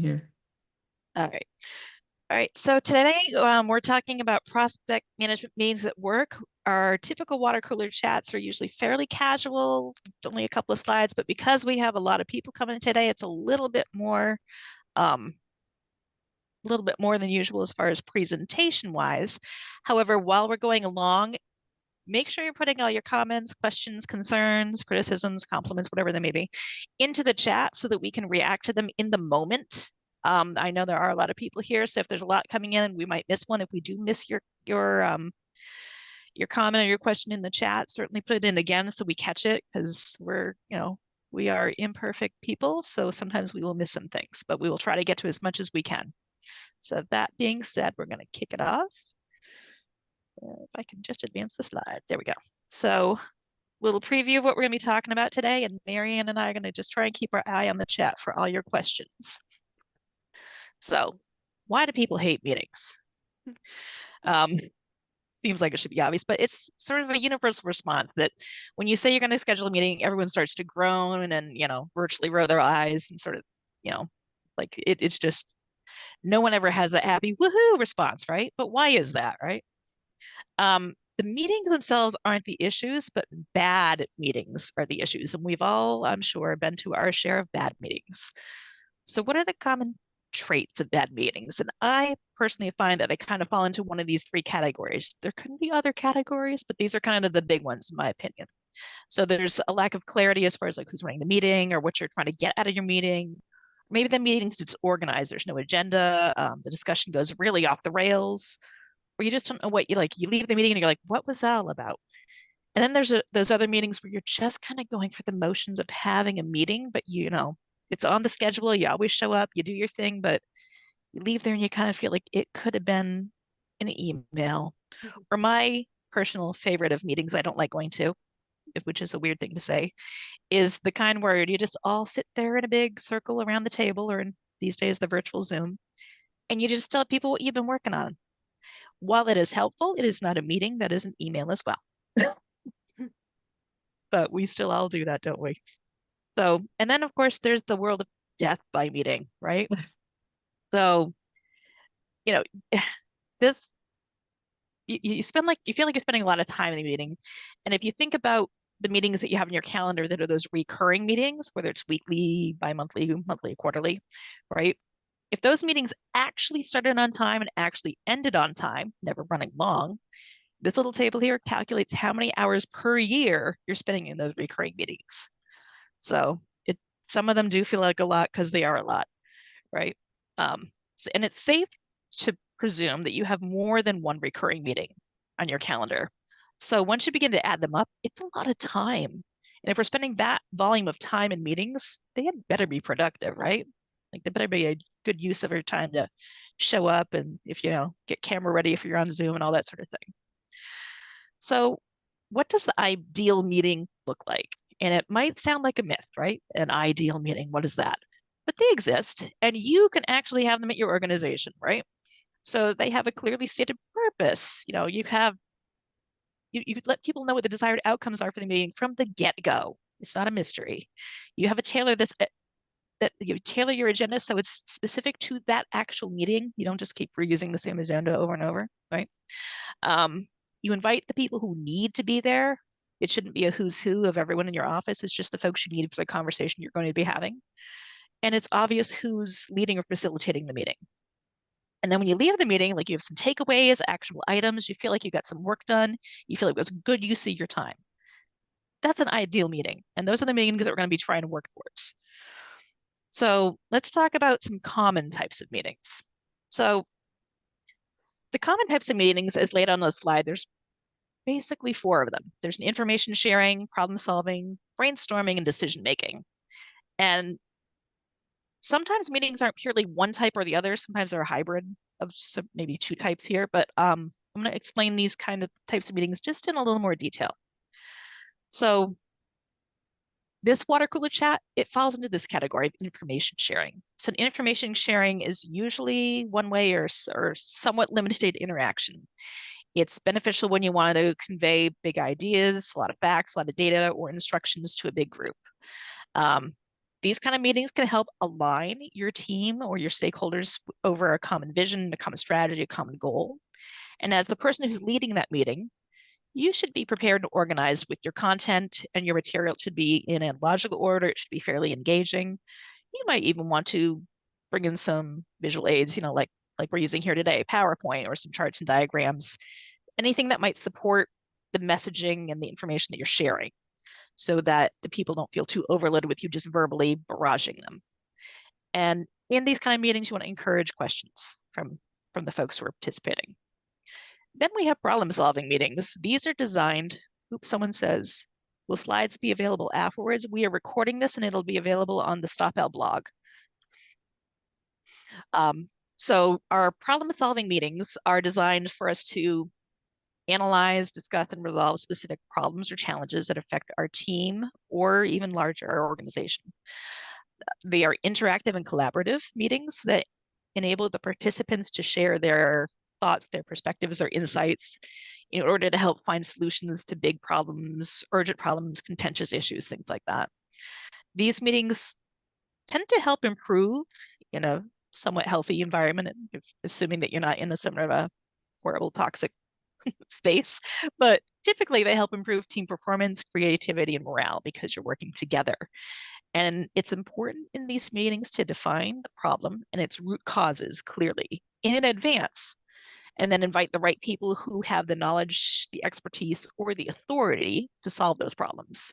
Here. All right. All right. So today we're talking about prospect management meetings at work. Our typical water cooler chats are usually fairly casual, only a couple of slides, but because we have a lot of people coming in today, it's um, a little bit more than usual as far as presentation wise. However, while we're going along, make sure you're putting all your comments, questions, concerns, criticisms, compliments, whatever they may be, into the chat so that we can react to them in the moment. I know there are a lot of people here, so if there's a lot coming in, we might miss one. If we do miss your comment or your question in the chat, certainly put it in again so we catch it because we are imperfect people, so sometimes we will miss some things, but we will try to get to as much as we can. So that being said, we're going to kick it off. If I can just advance the slide, there we go. So little preview of what we're going to be talking about today, and Marianne and I are going to just try and keep our eye on the chat for all your questions. So, why do people hate meetings? Um, Seems like it should be obvious, but it's sort of a universal response that when you say you're going to schedule a meeting, everyone starts to groan and virtually roll their eyes and sort of you know like it's just no one ever has that happy woohoo response, right? But why is that, right? The meetings themselves aren't the issues, but bad meetings are the issues. And we've all, I'm sure, been to our share of bad meetings. So, what are the common traits of bad meetings? And I personally find that I kind of fall into one of these three categories. There can be other categories, but these are kind of the big ones, in my opinion. So, there's a lack of clarity as far as like who's running the meeting or what you're trying to get out of your meeting. Maybe the meeting's disorganized. There's no agenda. The discussion goes really off the rails, or you just don't know what you like. You leave the meeting and you're like, what was that all about? And then there's those other meetings where you're just kind of going through the motions of having a meeting, but it's on the schedule. You always show up, you do your thing, but you leave there and you kind of feel like it could have been an email. Or my personal favorite of meetings I don't like going to, which is a weird thing to say, is the kind where you just all sit there in a big circle around the table, or in these days, the virtual Zoom, and you just tell people what you've been working on. While it is helpful, it is not a meeting, that is an email as well. But we still all do that, don't we? So, and then of course, there's the world of death by meeting, right? So, you know, this you spend like you feel like you're spending a lot of time in the meeting. And if you think about the meetings that you have in your calendar that are those recurring meetings, whether it's weekly, bi-monthly, monthly, quarterly, right? If those meetings actually started on time and actually ended on time, never running long, this little table here calculates how many hours per year you're spending in those recurring meetings. So some of them do feel like a lot because they are a lot, right? And it's safe to presume that you have more than one recurring meeting on your calendar. So once you begin to add them up, it's a lot of time. And if we're spending that volume of time in meetings, they had better be productive, right? Like they better be a good use of your time to show up and if get camera ready if you're on Zoom and all that sort of thing. So what does the ideal meeting look like? And it might sound like a myth, right? An ideal meeting, what is that? But they exist, and you can actually have them at your organization, right? So they have a clearly stated purpose. You let people know what the desired outcomes are for the meeting from the get-go. It's not a mystery. You have a tailor that you tailor your agenda so it's specific to that actual meeting. You don't just keep reusing the same agenda over and over, right? You invite the people who need to be there. It shouldn't be a who's who of everyone in your office. It's just the folks you need for the conversation you're going to be having. And it's obvious who's leading or facilitating the meeting. And then when you leave the meeting, like you have some takeaways, actionable items, you feel like you got some work done, you feel like it was good use of your time. That's an ideal meeting. And those are the meetings that we're going to be trying to work towards. So let's talk about some common types of meetings. So the common types of meetings, as laid on the slide, there's basically four of them. There's an information sharing, problem solving, brainstorming, and decision making. And sometimes meetings aren't purely one type or the other. Sometimes they're a hybrid of maybe two types here. But I'm going to explain these kind of types of meetings just in a little more detail. So this water cooler chat, it falls into this category of information sharing. So information sharing is usually one way or somewhat limited interaction. It's beneficial when you want to convey big ideas, a lot of facts, a lot of data, or instructions to a big group. These kind of meetings can help align your team or your stakeholders over a common vision, a common strategy, a common goal. And as the person who's leading that meeting, you should be prepared and organized with your content, and your material should be in a logical order. It should be fairly engaging. You might even want to bring in some visual aids, like we're using here today, PowerPoint or some charts and diagrams, anything that might support the messaging and the information that you're sharing so that the people don't feel too overloaded with you just verbally barraging them. And in these kind of meetings, you want to encourage questions from the folks who are participating. Then we have problem solving meetings. These are designed, oops, someone says, will slides be available afterwards? We are recording this and it'll be available on the StopL blog. So our problem solving meetings are designed for us to analyze, discuss, and resolve specific problems or challenges that affect our team or even larger our organization. They are interactive and collaborative meetings that enable the participants to share their thoughts, their perspectives, their insights in order to help find solutions to big problems, urgent problems, contentious issues, things like that. These meetings tend to help improve in a somewhat healthy environment, assuming that you're not in a sort of a horrible toxic space, but typically they help improve team performance, creativity, and morale because you're working together. And it's important in these meetings to define the problem and its root causes clearly in advance, and then invite the right people who have the knowledge, the expertise, or the authority to solve those problems.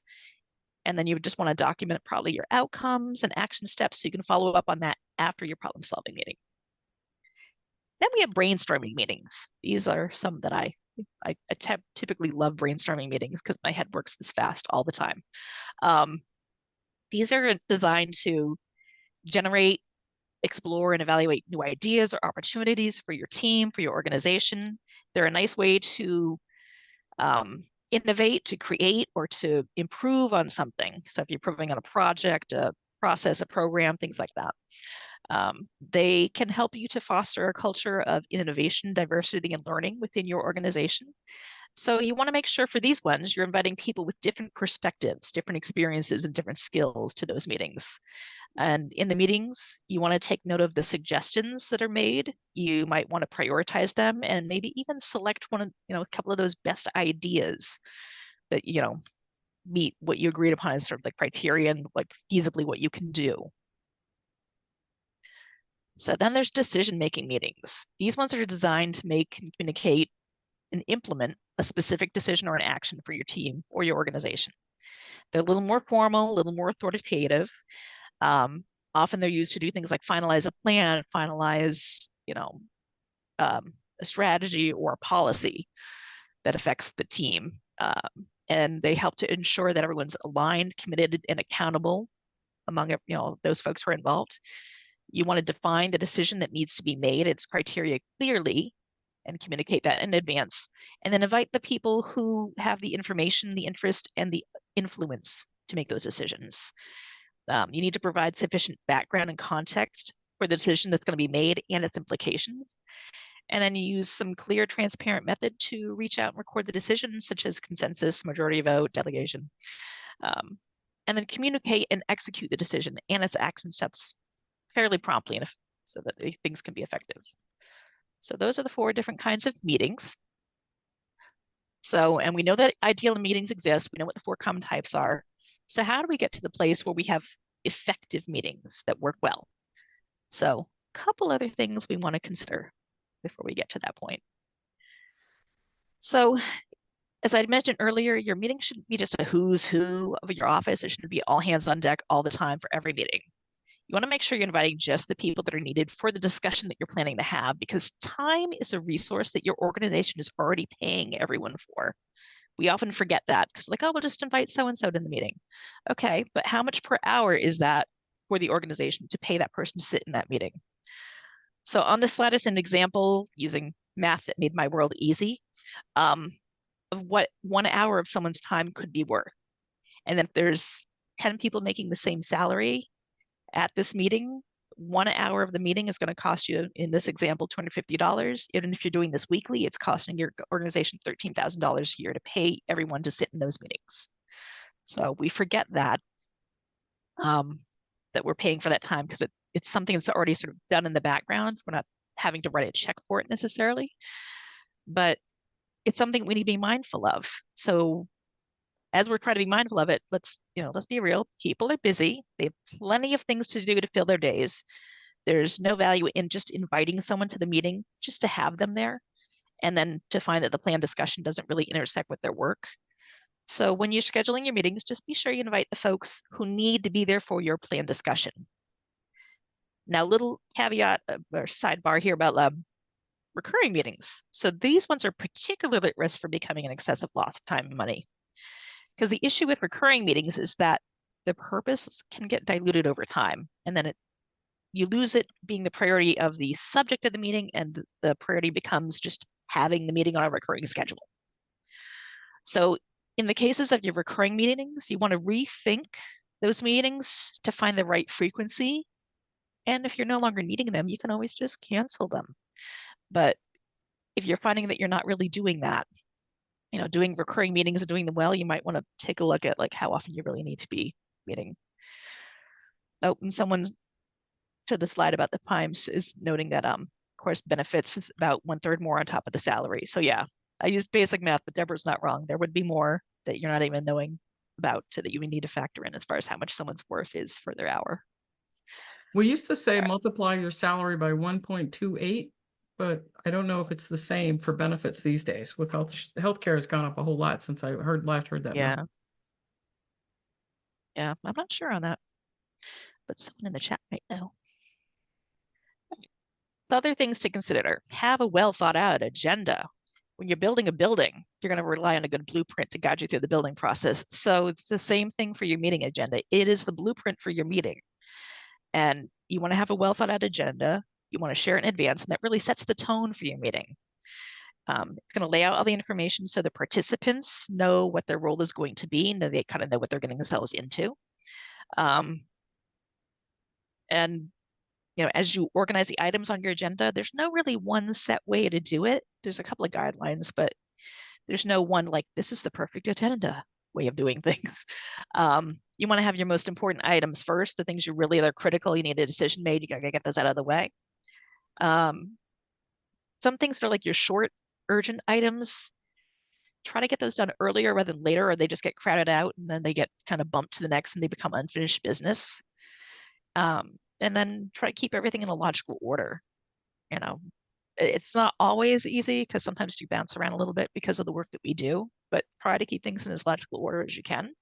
And then you would just want to document probably your outcomes and action steps so you can follow up on that after your problem solving meeting. Then we have brainstorming meetings. These are some that I typically love brainstorming meetings because my head works this fast all the time. These are designed to generate, explore, and evaluate new ideas or opportunities for your team, for your organization. They're a nice way to innovate, to create, or to improve on something. So if you're improving on a project, a process, a program, things like that. They can help you to foster a culture of innovation, diversity, and learning within your organization. So you want to make sure for these ones, you're inviting people with different perspectives, different experiences, and different skills to those meetings. And in the meetings, you want to take note of the suggestions that are made. You might want to prioritize them and maybe even select a couple of those best ideas that, meet what you agreed upon as sort of the criteria and like feasibly what you can do. So then there's decision-making meetings. These ones are designed to make and communicate and implement a specific decision or an action for your team or your organization. They're a little more formal, a little more authoritative. Often they're used to do things like finalize a plan, finalize, a strategy or a policy that affects the team. And they help to ensure that everyone's aligned, committed, and accountable among, those folks who are involved. You want to define the decision that needs to be made, its criteria clearly, and communicate that in advance. And then invite the people who have the information, the interest, and the influence to make those decisions. You need to provide sufficient background and context for the decision that's going to be made and its implications. And then you use some clear, transparent method to reach out and record the decisions, such as consensus, majority vote, delegation. And then communicate and execute the decision and its action steps fairly promptly so that things can be effective. So those are the 4 different kinds of meetings. So, and we know that ideal meetings exist. We know what the 4 common types are. So how do we get to the place where we have effective meetings that work well? So a couple other things we want to consider before we get to that point. So as I mentioned earlier, your meeting shouldn't be just a who's who of your office. It shouldn't be all hands on deck all the time for every meeting. You want to make sure you're inviting just the people that are needed for the discussion that you're planning to have, because time is a resource that your organization is already paying everyone for. We often forget that because like, oh, we'll just invite so-and-so to the meeting. Okay, but how much per hour is that for the organization to pay that person to sit in that meeting? So on this slide is an example using math that made my world easy of what 1 hour of someone's time could be worth. And then if there's 10 people making the same salary at this meeting, 1 hour of the meeting is going to cost you, in this example, $250. Even if you're doing this weekly, it's costing your organization $13,000 a year to pay everyone to sit in those meetings. So we forget that. that we're paying for that time because it's something that's already sort of done in the background. We're not having to write a check for it necessarily, but it's something we need to be mindful of. So as we're trying to be mindful of it, let's be real. People are busy. They have plenty of things to do to fill their days. There's no value in just inviting someone to the meeting just to have them there, and then to find that the plan discussion doesn't really intersect with their work. So when you're scheduling your meetings, just be sure you invite the folks who need to be there for your plan discussion. Now, little caveat or sidebar here about recurring meetings. So these ones are particularly at risk for becoming an excessive loss of time and money. Because the issue with recurring meetings is that the purpose can get diluted over time, and then you lose it being the priority of the subject of the meeting, and the priority becomes just having the meeting on a recurring schedule. So in the cases of your recurring meetings, you want to rethink those meetings to find the right frequency. And if you're no longer needing them, you can always just cancel them. But if you're finding that you're not really doing that, doing recurring meetings and doing them well, you might want to take a look at like how often you really need to be meeting. Oh, and someone to the slide about the times is noting that of course benefits is about 1/3 more on top of the salary. So yeah, I used basic math, but Deborah's not wrong. There would be more that you're not even knowing about, so that you would need to factor in as far as how much someone's worth is for their hour. We used to say multiply your salary by 1.28, but I don't know if it's the same for benefits these days. With healthcare has gone up a whole lot since I last heard that. Yeah. Yeah, I'm not sure on that, but someone in the chat might know. Other things to consider: have a well thought out agenda. When you're building a building, you're going to rely on a good blueprint to guide you through the building process. So it's the same thing for your meeting agenda. It is the blueprint for your meeting. And you want to have a well thought out agenda. You want to share it in advance, and that really sets the tone for your meeting. It's going to lay out all the information so the participants know what their role is going to be, and they kind of know what they're getting themselves into. And as you organize the items on your agenda, there's no really one set way to do it. There's a couple of guidelines, but there's no one like this is the perfect agenda way of doing things. You want to have your most important items first, the things you really are critical. You need a decision made. You gotta get those out of the way. Some things are like your short, urgent items. Try to get those done earlier rather than later, or they just get crowded out and then they get kind of bumped to the next and they become unfinished business. And then try to keep everything in a logical order. It's not always easy because sometimes you bounce around a little bit because of the work that we do, but try to keep things in as logical order as you can.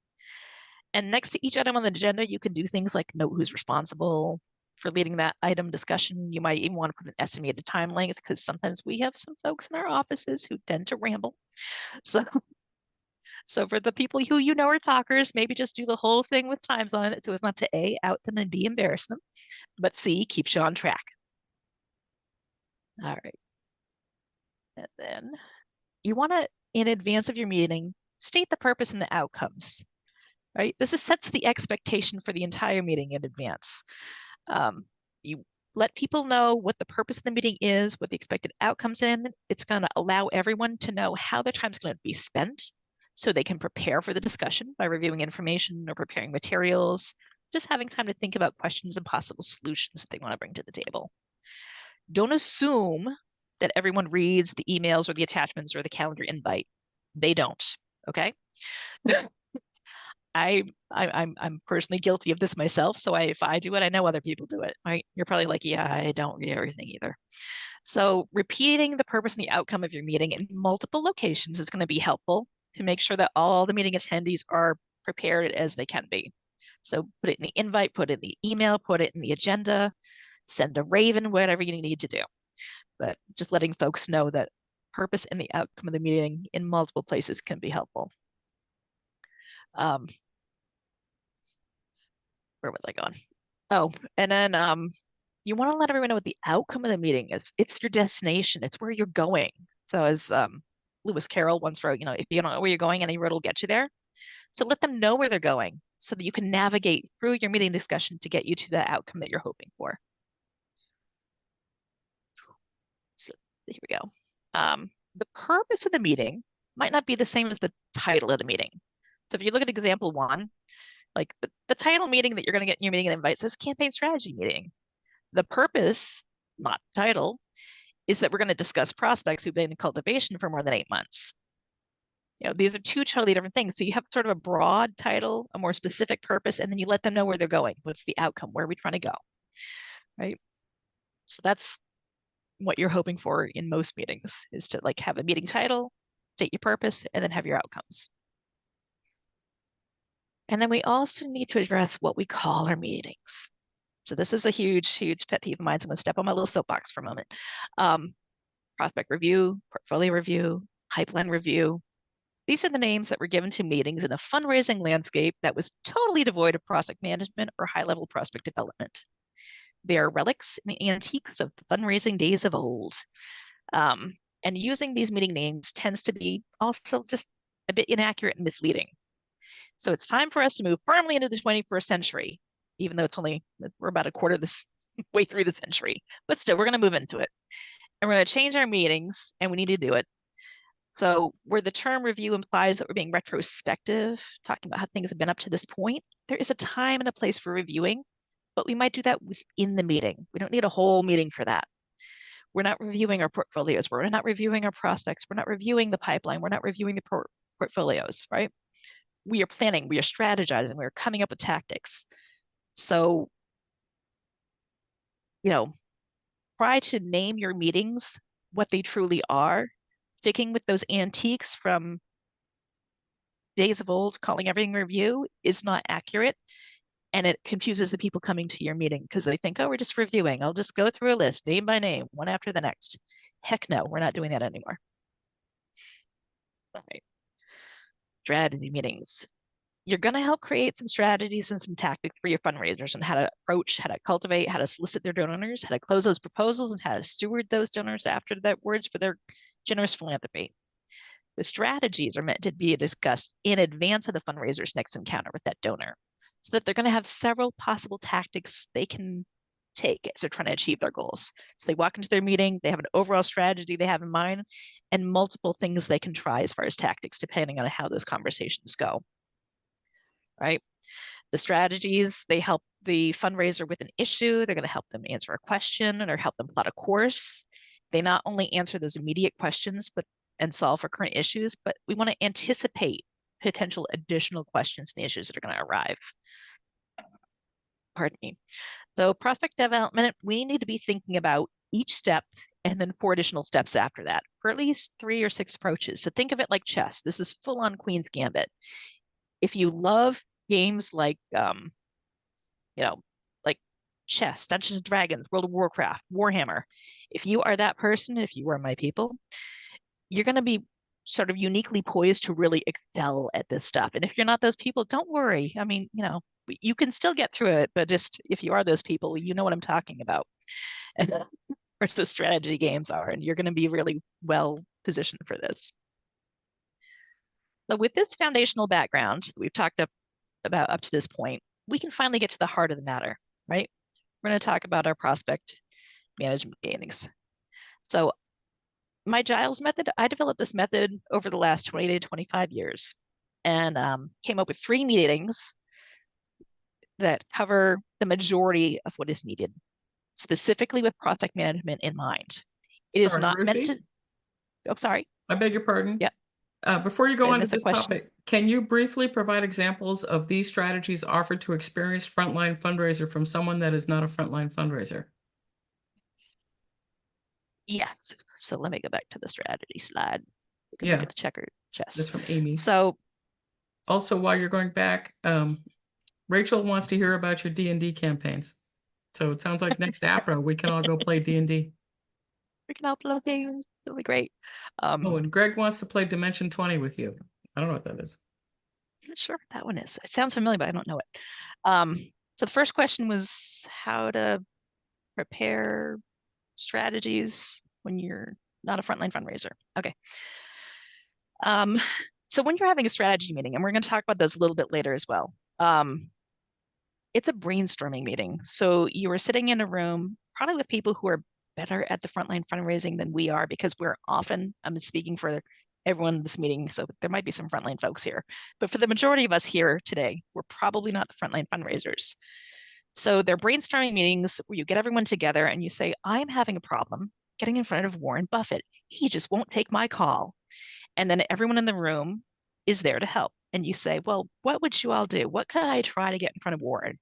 And next to each item on the agenda, you can do things like note who's responsible for leading that item discussion. You might even want to put an estimated time length because sometimes we have some folks in our offices who tend to ramble. So for the people who are talkers, maybe just do the whole thing with times on it so as not to A, out them and B, embarrass them, but C, keeps you on track. All right. And then you want to, in advance of your meeting, state the purpose and the outcomes, right? This sets the expectation for the entire meeting in advance. You let people know what the purpose of the meeting is, what the expected outcomes in. It's going to allow everyone to know how their time is going to be spent so they can prepare for the discussion by reviewing information or preparing materials, just having time to think about questions and possible solutions that they want to bring to the table. Don't assume that everyone reads the emails or the attachments or the calendar invite. They don't, okay? I'm personally guilty of this myself. So if I do it, I know other people do it, right? You're probably like, yeah, I don't read everything either. So repeating the purpose and the outcome of your meeting in multiple locations is going to be helpful to make sure that all the meeting attendees are prepared as they can be. So put it in the invite, put it in the email, put it in the agenda, send a raven, whatever you need to do. But just letting folks know that purpose and the outcome of the meeting in multiple places can be helpful. Where was I going? Oh, and then you want to let everyone know what the outcome of the meeting is. It's your destination. It's where you're going. So as Lewis Carroll once wrote, if you don't know where you're going, any road will get you there. So let them know where they're going so that you can navigate through your meeting discussion to get you to the outcome that you're hoping for. So here we go. The purpose of the meeting might not be the same as the title of the meeting. So if you look at example 1, Like the title meeting that you're going to get in your meeting invite says campaign strategy meeting. The purpose, not the title, is that we're going to discuss prospects who've been in cultivation for more than 8 months. These are two totally different things. So you have sort of a broad title, a more specific purpose, and then you let them know where they're going. What's the outcome? Where are we trying to go? Right. So that's what you're hoping for in most meetings, is to like have a meeting title, state your purpose, and then have your outcomes. And then we also need to address what we call our meetings. So this is a huge, huge pet peeve of mine. So I'm going to step on my little soapbox for a moment. Prospect review, portfolio review, pipeline review. These are the names that were given to meetings in a fundraising landscape that was totally devoid of prospect management or high-level prospect development. They are relics and antiques of the fundraising days of old. And using these meeting names tends to be also just a bit inaccurate and misleading. So it's time for us to move firmly into the 21st century, even though we're about a quarter of this way through the century, but still we're going to move into it. And we're going to change our meetings, and we need to do it. So where the term review implies that we're being retrospective, talking about how things have been up to this point, there is a time and a place for reviewing, but we might do that within the meeting. We don't need a whole meeting for that. We're not reviewing our portfolios. We're not reviewing our prospects. We're not reviewing the pipeline. We're not reviewing the portfolios, right? We are planning, we are strategizing, we are coming up with tactics. So, try to name your meetings what they truly are. Sticking with those antiques from days of old, calling everything review, is not accurate. And it confuses the people coming to your meeting because they think, oh, we're just reviewing. I'll just go through a list name by name, one after the next. Heck no, we're not doing that anymore. All right. Strategy meetings. You're going to help create some strategies and some tactics for your fundraisers and how to approach, how to cultivate, how to solicit their donors, how to close those proposals, and how to steward those donors afterwards for their generous philanthropy. The strategies are meant to be discussed in advance of the fundraiser's next encounter with that donor, so that they're going to have several possible tactics they can take as they're trying to achieve their goals. So they walk into their meeting, they have an overall strategy they have in mind, and multiple things they can try as far as tactics, depending on how those conversations go. Right? The strategies, they help the fundraiser with an issue. They're going to help them answer a question or help them plot a course. They not only answer those immediate questions and solve for current issues, but we want to anticipate potential additional questions and issues that are going to arrive. Pardon me. So prospect development, we need to be thinking about each step and then 4 additional steps after that for at least 3 or 6 approaches. So think of it like chess. This is full on Queen's Gambit. If you love games like, like chess, Dungeons and Dragons, World of Warcraft, Warhammer, if you are that person, if you are my people, you're going to be sort of uniquely poised to really excel at this stuff. And if you're not those people, don't worry. I mean, you can still get through it, but just if you are those people, you know what I'm talking about. And whereas those strategy games are, and you're going to be really well positioned for this. So with this foundational background we've talked about up to this point, we can finally get to the heart of the matter, right? We're going to talk about our prospect management meetings. So my Giles method, I developed this method over the last 20 to 25 years and came up with 3 meetings that cover the majority of what is needed, specifically with prospect management in mind. It is Sorry, not meant Ruthie? to, oh, sorry. I beg your pardon. Yeah. Before you go on to That's a this question. topic, can you briefly provide examples of these strategies offered to experienced frontline fundraiser from someone that is not a frontline fundraiser? Yes. So let me go back to the strategy slide. We can look Yeah, at the checkered chess. that's from Amy. So Also, while you're going back, Rachel wants to hear about your D&D campaigns. So it sounds like next APRA, we can all go play D&D. we can all play games. It'll be great. Oh, and Greg wants to play Dimension 20 with you. I don't know what that is. I'm not sure what that one is. It sounds familiar, but I don't know it. So the first question was how to prepare strategies when you're not a frontline fundraiser. Okay. So when you're having a strategy meeting, and we're going to talk about those a little bit later as well, it's a brainstorming meeting. So you are sitting in a room, probably with people who are better at the frontline fundraising than we are, because we're often, I'm speaking for everyone in this meeting, so there might be some frontline folks here, but for the majority of us here today, we're probably not the frontline fundraisers. So they're brainstorming meetings where you get everyone together and you say, I'm having a problem getting in front of Warren Buffett. He just won't take my call. And then everyone in the room is there to help. And you say, well, what would you all do? What could I try to get in front of Warren?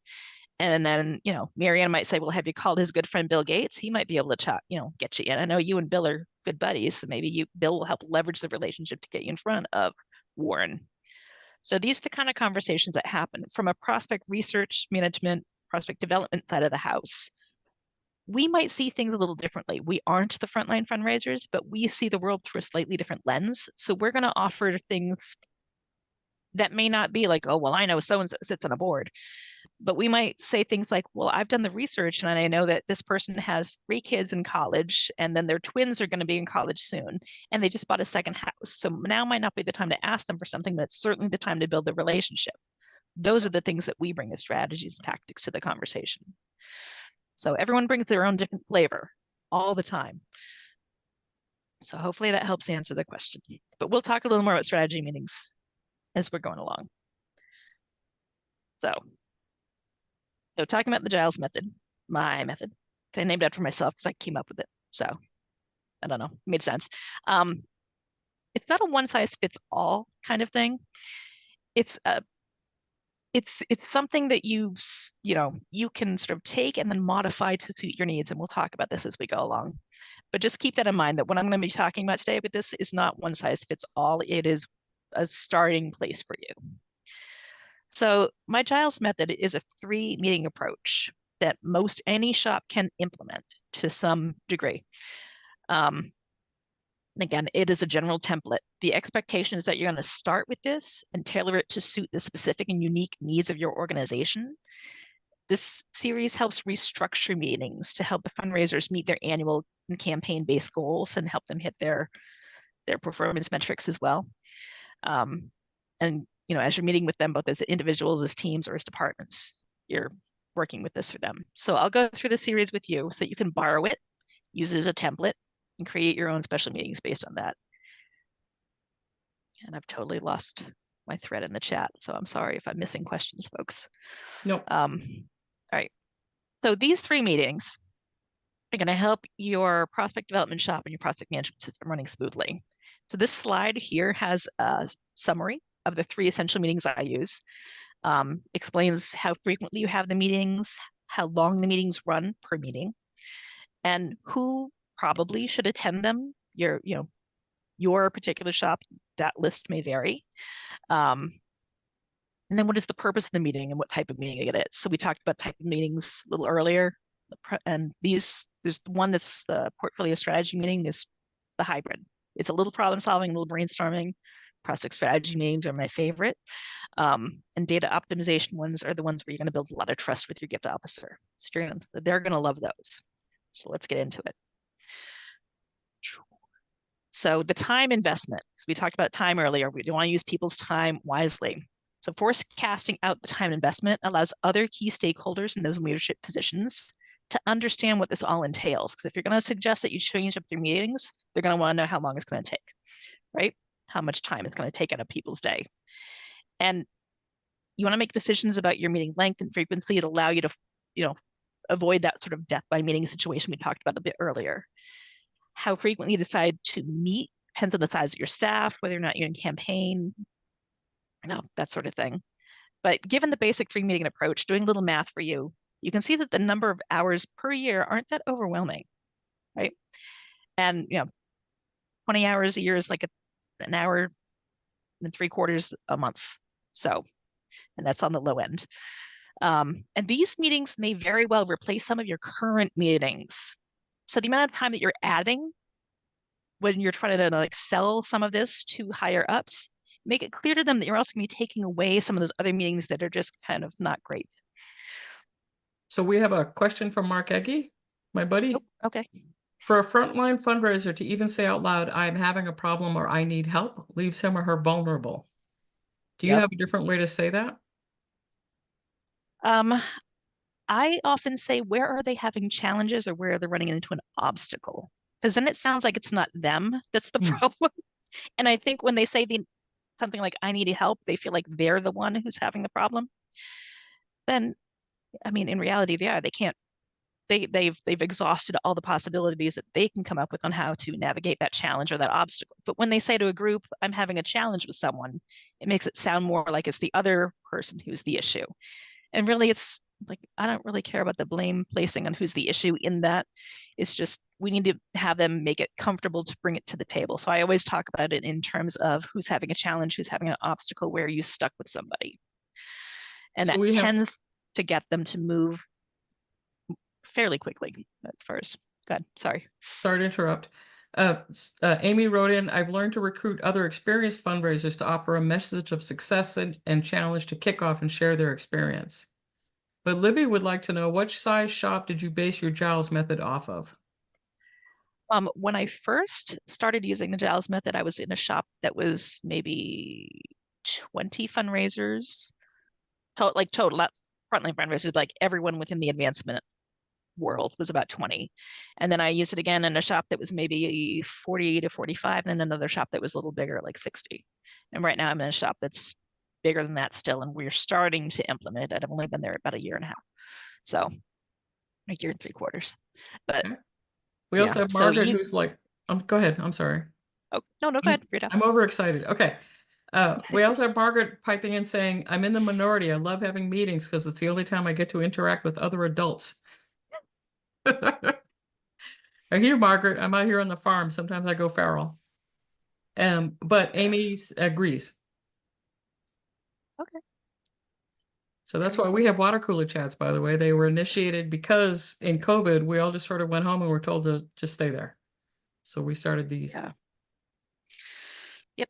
And then, Marianne might say, well, have you called his good friend Bill Gates? He might be able to chat, get you in. I know you and Bill are good buddies, so maybe Bill will help leverage the relationship to get you in front of Warren. So these are the kind of conversations that happen from a prospect research management, prospect development side of the house. We might see things a little differently. We aren't the frontline fundraisers, but we see the world through a slightly different lens. So we're going to offer things that may not be like, oh, well, I know so-and-so sits on a board. But we might say things like, well, I've done the research and I know that this person has 3 kids in college and then their twins are going to be in college soon and they just bought a second house. So now might not be the time to ask them for something, but it's certainly the time to build the relationship. Those are the things that we bring as strategies and tactics to the conversation. So everyone brings their own different flavor all the time. So hopefully that helps answer the question. But we'll talk a little more about strategy meetings as we're going along. So talking about the Giles method, my method. I named it after myself because I came up with it. So I don't know, it made sense. It's not a one size fits all kind of thing. It's something that you can sort of take and then modify to suit your needs. And we'll talk about this as we go along. But just keep that in mind that what I'm going to be talking about today with this is not one size fits all. It is a starting place for you. So my Giles method is a 3 meeting approach that most any shop can implement to some degree. Again, it is a general template. The expectation is that you're going to start with this and tailor it to suit the specific and unique needs of your organization. This series helps restructure meetings to help the fundraisers meet their annual and campaign-based goals and help them hit their performance metrics as well. And as you're meeting with them, both as individuals, as teams, or as departments, you're working with this for them. So I'll go through the series with you so that you can borrow it, use it as a template, and create your own special meetings based on that. And I've totally lost my thread in the chat, so I'm sorry if I'm missing questions, folks. Nope. All right. So these 3 meetings are going to help your prospect development shop and your prospect management system running smoothly. So this slide here has a summary of the 3 essential meetings I use. Explains how frequently you have the meetings, how long the meetings run per meeting, and who probably should attend them. Your particular shop, that list may vary. And then what is the purpose of the meeting and what type of meeting it is? So we talked about type of meetings a little earlier. And there's one that's the portfolio strategy meeting is the hybrid. It's a little problem solving, a little brainstorming. Prospect strategy meetings are my favorite. And data optimization ones are the ones where you're going to build a lot of trust with your gift officer. So they're going to love those. So let's get into it. So the time investment, because we talked about time earlier, we want to use people's time wisely. So forecasting out the time investment allows other key stakeholders in those leadership positions to understand what this all entails. Because if you're going to suggest that you change up your meetings, they're going to want to know how long it's going to take, right? How much time it's going to take out of people's day. And you want to make decisions about your meeting length and frequency that allow you to, avoid that sort of death by meeting situation we talked about a bit earlier. How frequently you decide to meet depends on the size of your staff, whether or not you're in campaign, that sort of thing. But given the basic 3 meeting approach, doing a little math for you, you can see that the number of hours per year aren't that overwhelming, right? And 20 hours a year is like an hour and 3/4 a month. So, and that's on the low end. And these meetings may very well replace some of your current meetings. So the amount of time that you're adding when you're trying to like sell some of this to higher ups, make it clear to them that you're also going to be taking away some of those other meetings that are just kind of not great. So we have a question from Mark Eggy, my buddy. Oh, okay. For a frontline fundraiser to even say out loud, I'm having a problem or I need help, leaves him or her vulnerable. Do you have a different way to say that? I often say, where are they having challenges or where are they running into an obstacle? Because then it sounds like it's not them that's the problem. And I think when they say something like I need help, they feel like they're the one who's having the problem. Then, I mean, in reality, they can't. They've exhausted all the possibilities that they can come up with on how to navigate that challenge or that obstacle. But when they say to a group, I'm having a challenge with someone, it makes it sound more like it's the other person who's the issue. And really, it's like, I don't really care about the blame placing on who's the issue in that. It's just, we need to have them make it comfortable to bring it to the table. So I always talk about it in terms of who's having a challenge, who's having an obstacle, where you stuck with somebody. And So that we have, tends to get them to move fairly quickly as far as, good, sorry. sorry to interrupt. Amy wrote in, I've learned to recruit other experienced fundraisers to offer a message of success and challenge to kick off and share their experience. But Libby would like to know, what size shop did you base your Giles method off of? When I first started using the Giles method, I was in a shop that was maybe 20 fundraisers, like total, not frontline fundraisers, but like everyone within the advancement world was about 20. And then I used it again in a shop that was maybe 40 to 45, and then another shop that was a little bigger, like 60. And right now I'm in a shop that's bigger than that still, and we're starting to implement it. I've only been there about a year and a half. So a year and 3/4. But Okay. We yeah, also have so Margaret, you, who's like, go ahead. I'm sorry. oh, no, no, go ahead, Rita. I'm overexcited. Okay. We also have Margaret piping in saying, I'm in the minority. I love having meetings because it's the only time I get to interact with other adults. I hear Margaret. I'm out here on the farm. Sometimes I go feral. But Amy agrees. Okay, So that's very why we cool. have water cooler chats, by the way. They were initiated because in COVID, we all just sort of went home and were told to just stay there. So we started these. Yeah. Yep.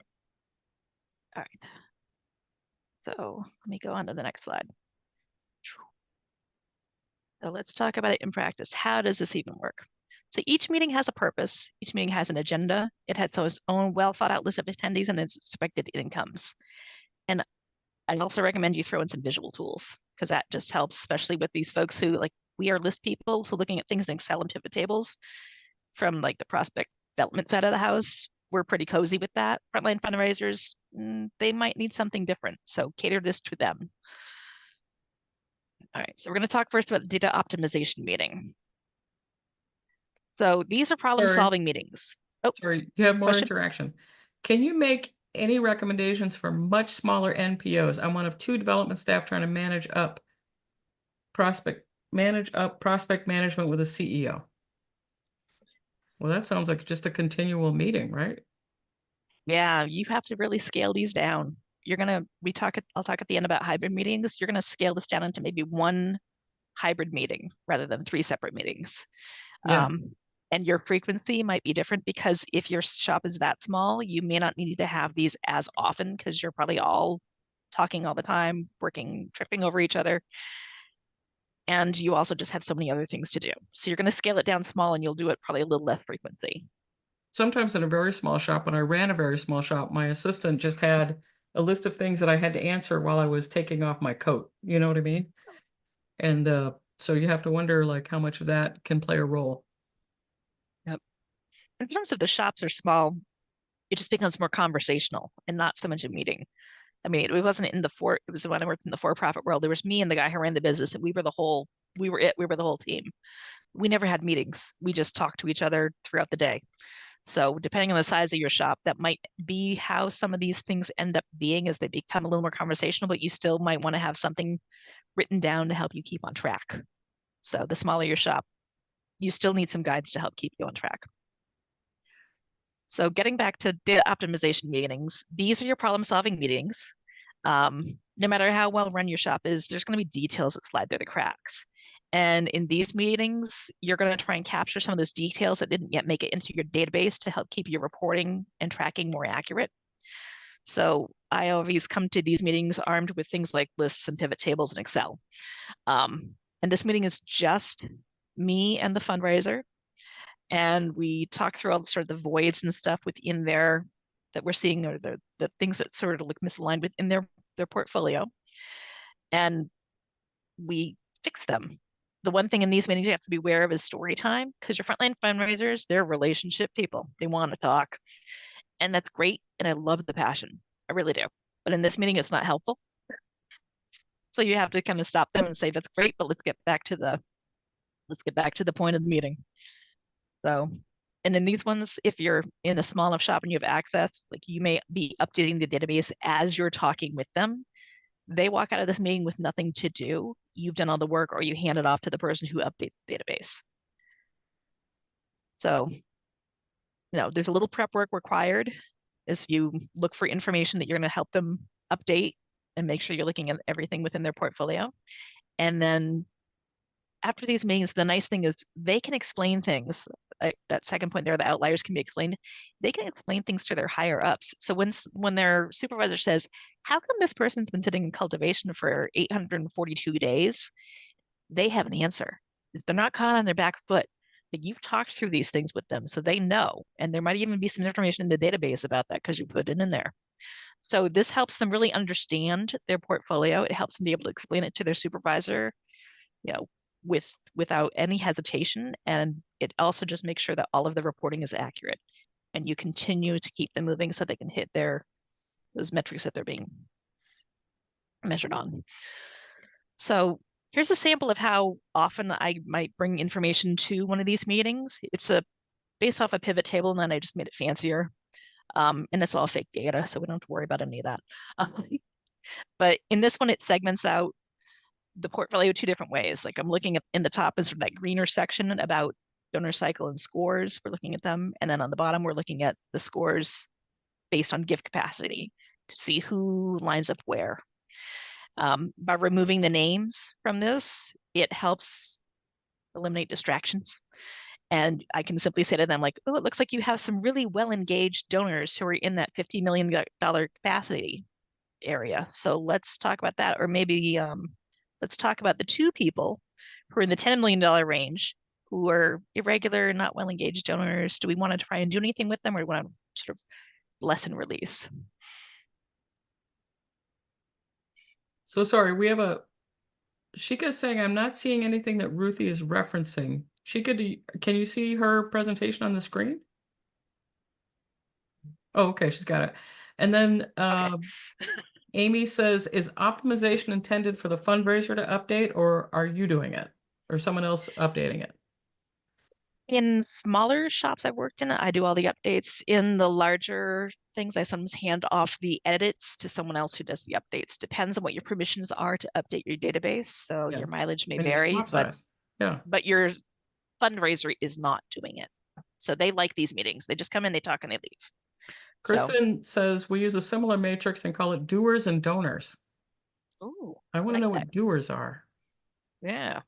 All right. So let me go on to the next slide. So let's talk about it in practice. How does this even work? So each meeting has a purpose. Each meeting has an agenda. It has its own well thought out list of attendees and its expected incomes. And I also recommend you throw in some visual tools because that just helps, especially with these folks who like, we are list people. So looking at things in Excel and pivot tables from like the prospect development side of the house, we're pretty cozy with that. Frontline fundraisers, they might need something different. So cater this to them. All right, so we're going to talk first about the data optimization meeting. So these are problem Sorry, solving meetings. Oh, sorry, you have more question? interaction. Can you make any recommendations for much smaller NPOs? I'm one of two development staff trying to manage up prospect management with a CEO. Well, that sounds like just a continual meeting, right? Yeah, you have to really scale these down. I'll talk at the end about hybrid meetings. You're going to scale this down into maybe one hybrid meeting rather than 3 separate meetings. Yeah. Um, and your frequency might be different because if your shop is that small, you may not need to have these as often because you're probably all talking all the time, working, tripping over each other. And you also just have so many other things to do. So you're going to scale it down small and you'll do it probably a little less frequency. Sometimes in a very small shop, when I ran a very small shop, my assistant just had a list of things that I had to answer while I was taking off my coat. You know what I mean? And so you have to wonder like how much of that can play a role. Yep. In terms of the shops are small, it just becomes more conversational and not so much a meeting. I mean, it wasn't in it was when I worked in the for-profit world. There was me and the guy who ran the business, and we were the whole team. We never had meetings. We just talked to each other throughout the day. So depending on the size of your shop, that might be how some of these things end up being as they become a little more conversational, but you still might want to have something written down to help you keep on track. So the smaller your shop, you still need some guides to help keep you on track. So getting back to data optimization meetings, these are your problem solving meetings. No matter how well run your shop is, there's going to be details that slide through the cracks. And in these meetings, you're going to try and capture some of those details that didn't yet make it into your database to help keep your reporting and tracking more accurate. So I always come to these meetings armed with things like lists and pivot tables and Excel. And this meeting is just me and the fundraiser. And we talk through all the sort of the voids and stuff within there that we're seeing, or the things that sort of look misaligned within their portfolio. And we fix them. The one thing in these meetings you have to be aware of is story time, because your frontline fundraisers, they're relationship people. They want to talk. And that's great. And I love the passion. I really do. But in this meeting, it's not helpful. So you have to kind of stop them and say, that's great, but let's get back to the point of the meeting. So, and in these ones, if you're in a small enough shop and you have access, like you may be updating the database as you're talking with them. They walk out of this meeting with nothing to do. You've done all the work, or you hand it off to the person who updates the database. So, there's a little prep work required as you look for information that you're going to help them update and make sure you're looking at everything within their portfolio. And then after these meetings, the nice thing is they can explain things. That second point there, the outliers can be explained. They can explain things to their higher ups. So when their supervisor says, how come this person's been sitting in cultivation for 842 days? They have an answer. They're not caught on their back foot. Like, you've talked through these things with them, so they know. And there might even be some information in the database about that because you put it in there. So this helps them really understand their portfolio. It helps them be able to explain it to their supervisor, without any hesitation. And it also just makes sure that all of the reporting is accurate. And you continue to keep them moving so they can hit those metrics that they're being measured on. So here's a sample of how often I might bring information to one of these meetings. It's based off a pivot table, and then I just made it fancier. And it's all fake data, so we don't have to worry about any of that. But in this one, it segments out the portfolio two different ways. Like, I'm looking at in the top is sort of that greener section about donor cycle and scores. We're looking at them. And then on the bottom, we're looking at the scores based on gift capacity to see who lines up where. By removing the names from this, it helps eliminate distractions. And I can simply say to them, like, oh, it looks like you have some really well-engaged donors who are in that $50 million capacity area. So let's talk about that. Or maybe let's talk about the two people who are in the $10 million range who are irregular, not well-engaged donors. Do we want to try and do anything with them, or do we want to sort of lesson release? So sorry, we have Shika's saying, I'm not seeing anything that Ruthie is referencing. Shika, can you see her presentation on the screen? Oh, okay, she's got it. And then Amy says, is optimization intended for the fundraiser to update, or are you doing it? Or someone else updating it? In smaller shops I've worked in, I do all the updates. In the larger things, I sometimes hand off the edits to someone else who does the updates. Depends on what your permissions are to update your database. So Yeah. your mileage may And your vary, slot size. Yeah. but your fundraiser is not doing it. So they like these meetings. They just come in, they talk, and they leave. So, Kristen says we use a similar matrix and call it doers and donors. ooh, I want to like know that. what doers are. Yeah.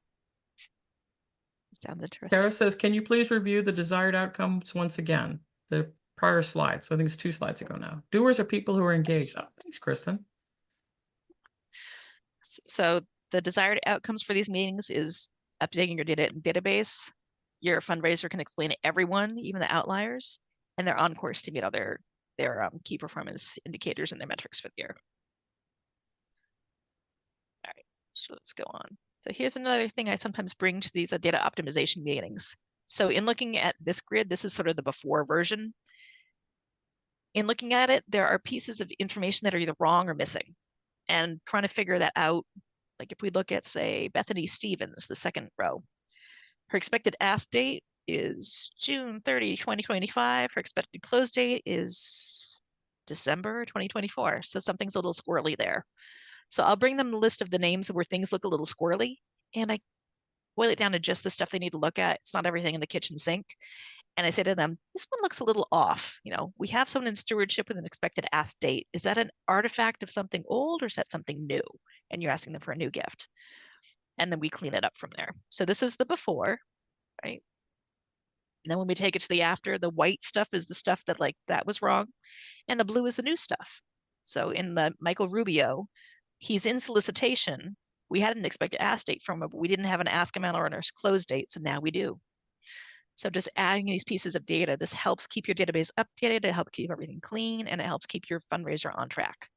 Sounds interesting. Tara says, can you please review the desired outcomes once again? The prior slide. So I think it's 2 slides ago now. Doers are people who are engaged. Oh, thanks, Kristen. So the desired outcomes for these meetings is updating your database. Your fundraiser can explain to everyone, even the outliers, and they're on course to meet all their key performance indicators and their metrics for the year. All right, so let's go on. So here's another thing I sometimes bring to these data optimization meetings. So in looking at this grid, this is sort of the before version. In looking at it, there are pieces of information that are either wrong or missing, and trying to figure that out. Like, if we look at, say, Bethany Stevens, the second row, her expected ask date is June 30, 2025. Her expected close date is December 2024. So something's a little squirrely there. So I'll bring them the list of the names where things look a little squirrely, and I boil it down to just the stuff they need to look at. It's not everything in the kitchen sink. And I say to them, this one looks a little off. We have someone in stewardship with an expected ask date. Is that an artifact of something old, or is that something new? And you're asking them for a new gift. And then we clean it up from there. So this is the before, right? And then when we take it to the after, the white stuff is the stuff that was wrong. And the blue is the new stuff. So in the Michael Rubio, he's in solicitation. We had an expected ask date from him, but we didn't have an ask amount or a close date. So now we do. So just adding these pieces of data, this helps keep your database updated, it helps keep everything clean, and it helps keep your fundraiser on track.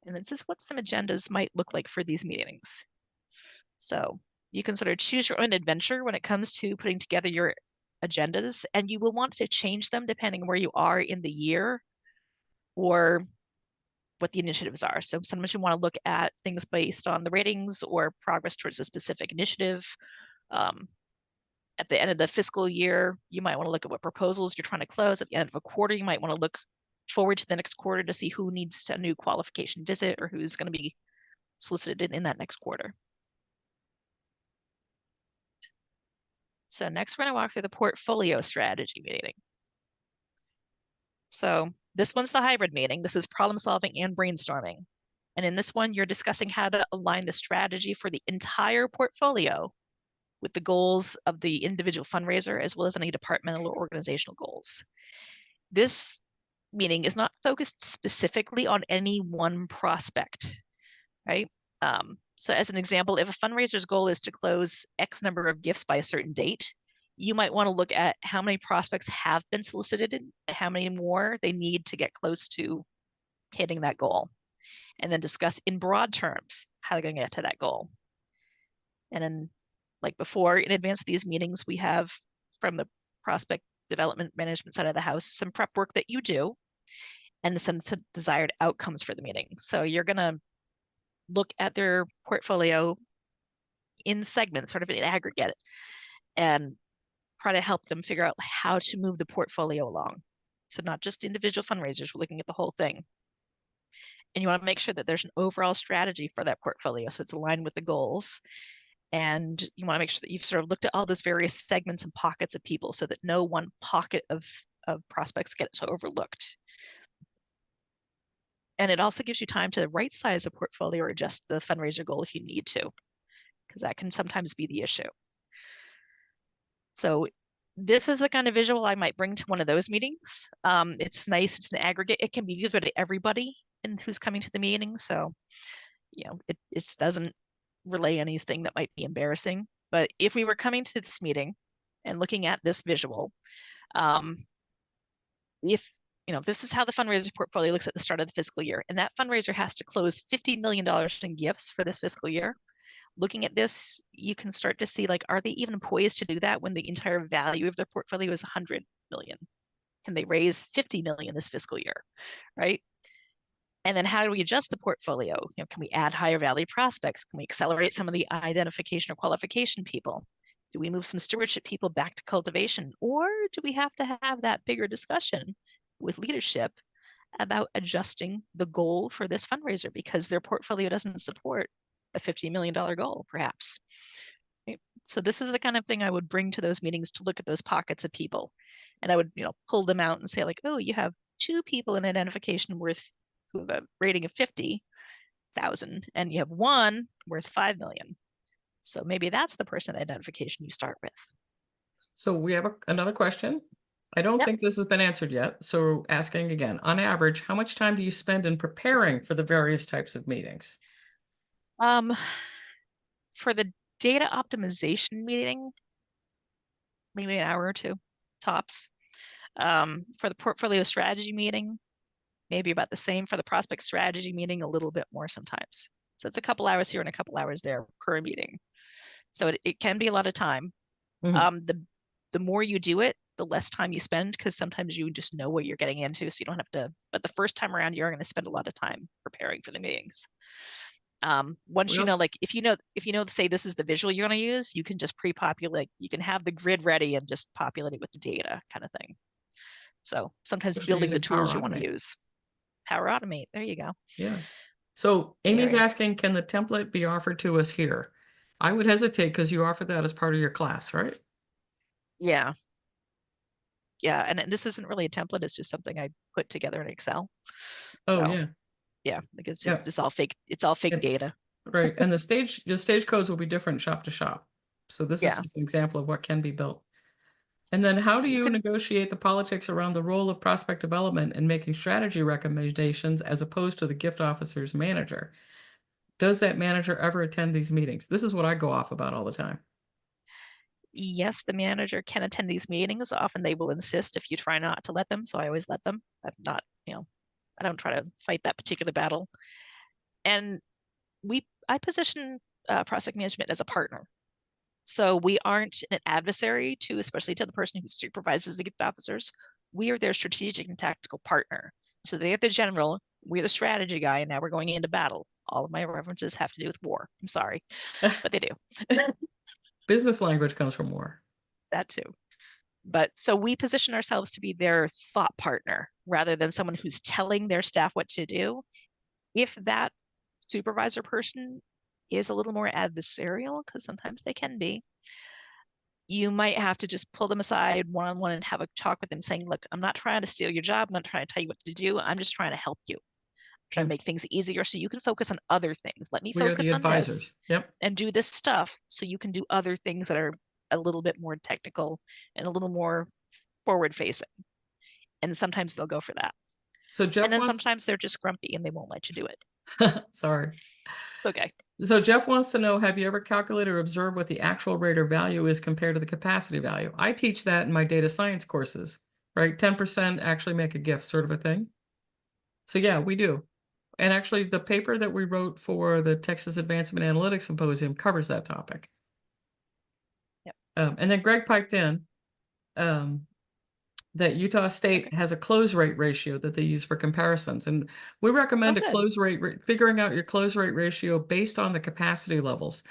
And this is what some agendas might look like for these meetings. So you can sort of choose your own adventure when it comes to putting together your agendas, and you will want to change them depending where you are in the year or what the initiatives are. So sometimes you want to look at things based on the ratings or progress towards a specific initiative. At the end of the fiscal year, you might want to look at what proposals you're trying to close. At the end of a quarter, you might want to look forward to the next quarter to see who needs a new qualification visit or who's going to be solicited in that next quarter. So next we're going to walk through the portfolio strategy meeting. So this one's the hybrid meeting. This is problem solving and brainstorming. And in this one, you're discussing how to align the strategy for the entire portfolio with the goals of the individual fundraiser, as well as any departmental or organizational goals. This meeting is not focused specifically on any one prospect, right? So as an example, if a fundraiser's goal is to close X number of gifts by a certain date, you might want to look at how many prospects have been solicited and how many more they need to get close to hitting that goal. And then discuss in broad terms how they're going to get to that goal. And then, like before, in advance of these meetings, we have from the prospect development management side of the house some prep work that you do and some desired outcomes for the meeting. So you're going to look at their portfolio in segments, sort of in aggregate, and try to help them figure out how to move the portfolio along. So not just individual fundraisers, we're looking at the whole thing. And you want to make sure that there's an overall strategy for that portfolio so it's aligned with the goals. And you want to make sure that you've sort of looked at all those various segments and pockets of people so that no one pocket of prospects gets overlooked. And it also gives you time to right size a portfolio or adjust the fundraiser goal if you need to, because that can sometimes be the issue. So this is the kind of visual I might bring to one of those meetings. It's nice, it's an aggregate. It can be used to everybody who's coming to the meeting. So, it doesn't relay anything that might be embarrassing. But if we were coming to this meeting and looking at this visual, if this is how the fundraiser portfolio looks at the start of the fiscal year, and that fundraiser has to close $50 million in gifts for this fiscal year. Looking at this, you can start to see, like, are they even poised to do that when the entire value of their portfolio is 100 million? Can they raise 50 million this fiscal year, right? And then how do we adjust the portfolio? Can we add higher value prospects? Can we accelerate some of the identification or qualification people? Do we move some stewardship people back to cultivation? Or do we have to have that bigger discussion with leadership about adjusting the goal for this fundraiser because their portfolio doesn't support a $50 million goal, perhaps? Right? So this is the kind of thing I would bring to those meetings to look at those pockets of people. And I would, pull them out and say, like, oh, you have 2 people in identification who have a rating of 50,000, and you have 1 worth 5 million. So maybe that's the person identification you start with. So we have another question. I don't think this has been answered yet. So asking again, on average, how much time do you spend in preparing for the various types of meetings? For the data optimization meeting, maybe an hour or 2 tops. For the portfolio strategy meeting, maybe about the same. For the prospect strategy meeting, a little bit more sometimes. So it's a couple hours here and a couple hours there per meeting. So it can be a lot of time. Mhm. The more you do it, the less time you spend, because sometimes you just know what you're getting into, so you don't have to. But the first time around, you're going to spend a lot of time preparing for the meetings. Once We also, like if you know, say this is the visual you're going to use, you can just pre-populate. You can have the grid ready and just populate it with the data, kind of thing. So sometimes especially building the using Power tools you want to Automate. use. Power Automate. There you go. Yeah. So Yeah, Amy's right. asking, can the template be offered to us here? I would hesitate because you offer that as part of your class, right? Yeah. Yeah. And this isn't really a template. It's just something I put together in Excel. Oh, So yeah. yeah, like Yeah. it's all fake. It's all fake And- data. right. And the stage codes will be different shop to shop. So this is Yeah. just an example of what can be built. And then how do You you can, negotiate the politics around the role of prospect development and making strategy recommendations as opposed to the gift officer's manager? Does that manager ever attend these meetings? This is what I go off about all the time. yes, the manager can attend these meetings. Often they will insist if you try not to let them. So I always let them. I'm not, I don't try to fight that particular battle. And I position prospect management as a partner. So we aren't an adversary to, especially to the person who supervises the gift officers. We are their strategic and tactical partner. So they're the general, we're the strategy guy, and now we're going into battle. All of my references have to do with war. I'm sorry, but they do. Business language comes from war. That too. But so we position ourselves to be their thought partner rather than someone who's telling their staff what to do. If that supervisor person is a little more adversarial, because sometimes they can be, you might have to just pull them aside one-on-one and have a talk with them saying, look, I'm not trying to steal your job. I'm not trying to tell you what to do. I'm just trying to help you. I'm trying to make things easier so you can focus on other things. Let me We are the focus on this advisors. Yep. and do this stuff so you can do other things that are a little bit more technical and a little more forward facing. And sometimes they'll go for that. So And Jeff then wants, sometimes they're just grumpy and they won't let you do it. sorry. It's okay. So Jeff wants to know, have you ever calculated or observed what the actual rate or value is compared to the capacity value? I teach that in my data science courses, right? 10% actually make a gift sort of a thing. So yeah, we do. And actually the paper that we wrote for the Texas Advancement Analytics Symposium covers that topic. Yep. And then Greg piped in that Utah State has a close rate ratio that they use for comparisons. And we recommend a good. close rate, figuring out your close rate ratio based on the capacity levels.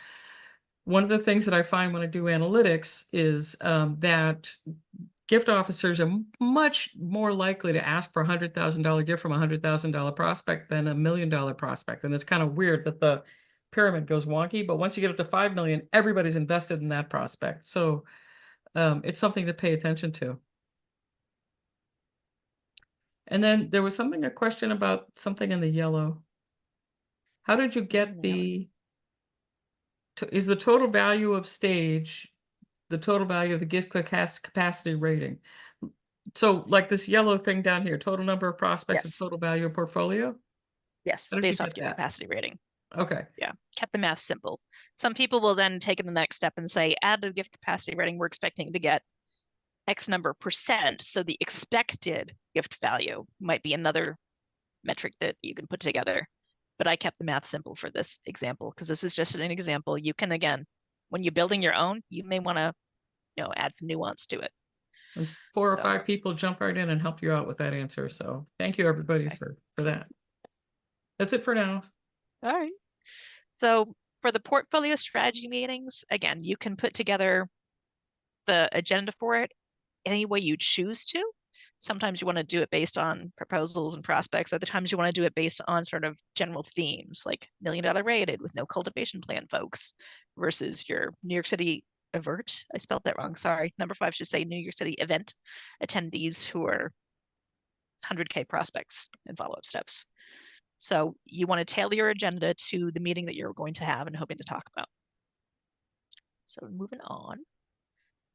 One of the things that I find when I do analytics is that gift officers are much more likely to ask for a $100,000 gift from a $100,000 prospect than $1 million prospect. And it's kind of weird that the pyramid goes wonky, but once you get up to 5 million, everybody's invested in that prospect. So it's something to pay attention to. And then there was a question about something in the yellow. How did you get is the total value of stage the total value of the gift capacity rating? So like this yellow thing down here, total number of prospects and Yes. total value of portfolio? Yes. How did you Based off get your that? capacity rating. Okay. Yeah. Kept the math simple. Some people will then take it the next step and say, add to the gift capacity rating, we're expecting to get X number of percent. So the expected gift value might be another metric that you can put together. But I kept the math simple for this example because this is just an example. You can, again, when you're building your own, you may want to, add some nuance to it. And 4 or So 5 people jump right in and help you out with that answer. So thank you everybody okay. for that. That's it for now. All right. So for the portfolio strategy meetings, again, you can put together the agenda for it any way you choose to. Sometimes you want to do it based on proposals and prospects. Other times you want to do it based on sort of general themes like $1 million rated with no cultivation plan folks versus your New York City event. I spelled that wrong. Sorry. Number 5 should say New York City event attendees who are 100K prospects and follow-up steps. So you want to tailor your agenda to the meeting that you're going to have and hoping to talk about. So moving on.